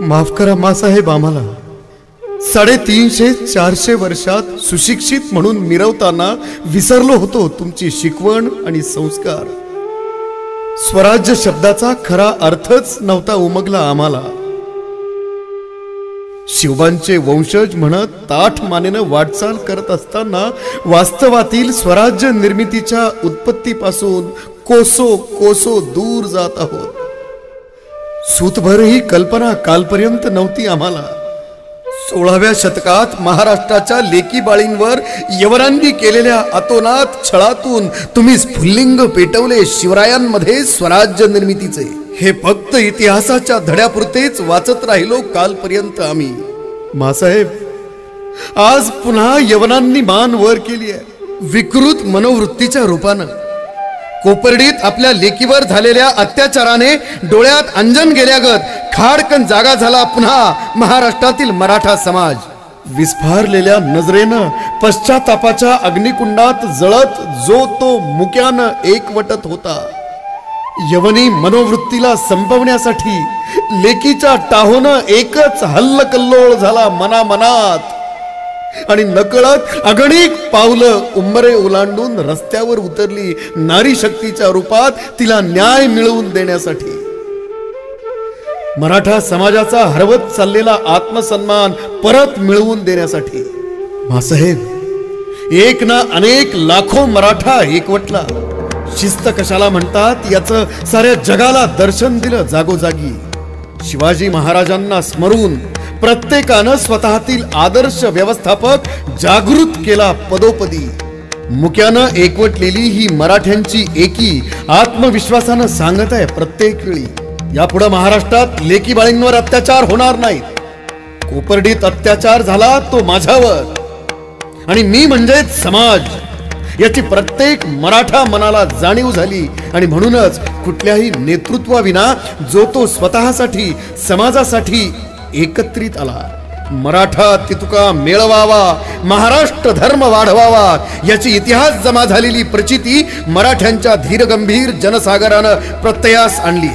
माफ करा मासाहेब, आम्हाला 350-400 वर्षात सुशिक्षित म्हणून मिरवताना विसरलो होतो तुमची शिकवण आणि संस्कार. स्वराज्य शब्दाचा खरा अर्थच नव्हता उमगला आम्हाला. शिवबांचे वंशज म्हणत ताठ मानेनं वाटचाल करत असताना वास्तवातील स्वराज्य निर्मितीच्या उत्पत्तीपासून कोसो कोसो दूर जात आहोत. सूतभर ही कल्पना कालपर्यंत नव्हती आम्हाला. 16व्या शतकात महाराष्ट्राच्या लेकी बाळींवर यवनांनी केलेल्या अतोनात छळातून तुम्ही स्फुल्लिंग पेटवले शिवरायांमध्ये स्वराज्य निर्मितीचे. हे फक्त इतिहासाच्या धड्यापुरतेच वाचत राहिलो कालपर्यंत आम्ही. मासाहेब, आज पुन्हा यवनांनी मान वर केली आहे विकृत मनोवृत्तीच्या रूपानं. कोपर्डीत आपल्या लेकीवर झालेल्या अत्याचाराने डोळ्यात अंजन गेल्यागत खाडकन जागा झाला पुन्हा महाराष्ट्रातील मराठा समाज. विस्फारलेल्या नजरेनं पश्चातापाच्या अग्निकुंडात जळत जो तो मुक्यानं एकवटत होता. यवनी मनोवृत्तीला संपवण्यासाठी लेकीच्या टाहोनं एकच हल्लकल्लोळ झाला मनामनात. आणि नकळत अगणिक पावलं उंबरे ओलांडून रस्त्यावर उतरली नारी शक्तीच्या रूपात तिला न्याय मिळवून देण्यासाठी. मराठा समाजाचा हरवत चाललेला आत्मसन्मान परत मिळवून देण्यासाठी. मासाहेब, एक ना अनेक लाखो मराठा एकवटला. शिस्त कशाला म्हणतात याचं साऱ्या जगाला दर्शन दिलं जागोजागी. शिवाजी महाराजांना स्मरून प्रत्येकानं स्वतःतील आदर्श व्यवस्थापक जागृत केला पदोपदी. मुक्यानं एकवटलेली ही मराठ्यांची एकी आत्मविश्वासानं सांगत आहे प्रत्येक वेळी, यापुढे महाराष्ट्रात लेकी बाळींवर अत्याचार होणार नाहीत. कोपर्डीत अत्याचार झाला तो माझ्यावर आणि मी म्हणजेच समाज याची प्रत्येक मराठा मनाला जाणीव झाली. आणि म्हणूनच कुठल्याही नेतृत्वाविना जो तो स्वतःसाठी समाजासाठी एकत्रित आला. मराठा तितुका मेळवावा, महाराष्ट्र धर्म वाढवावा याची इतिहास जमा झालेली प्रचिती मराठ्यांच्या धीरगंभीर जनसागरानं प्रत्ययास आणली.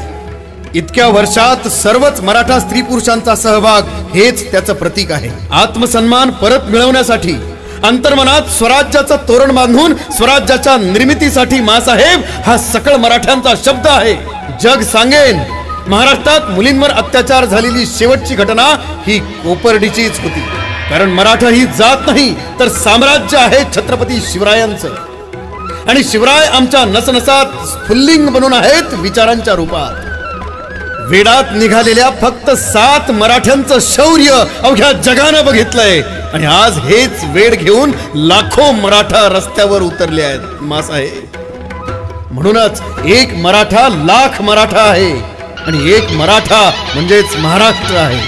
इतक्या वर्षात सर्वच मराठा स्त्री पुरुषांचा सहभाग हेच त्याचं प्रतीक आहे. आत्मसन्मान परत मिळवण्यासाठी अंतर्मनात स्वराज्याचं तोरण बांधून स्वराज्याच्या निर्मितीसाठी मासाहेब हा सकळ मराठ्यांचा शब्द आहे. जग सांगेन महाराष्ट्रात मुलींवर अत्याचार झालेली शेवटची घटना ही कोपर्डीचीच होती. कारण मराठा ही जात नाही तर साम्राज्य आहे छत्रपती शिवरायांचं. आणि शिवराय आमच्या नसनसात स्फुल्लिंग बनून आहेत विचारांच्या रूपात. वेडात निघालेल्या फक्त 7 मराठ्यांचं शौर्य अवघ्या जगानं बघितलंय. आणि आज हेच वेड घेऊन लाखो मराठा रस्त्यावर उतरले आहेत मासाहेब. म्हणूनच एक मराठा लाख मराठा आहे आणि एक मराठा म्हणजेच महाराष्ट्र आहे.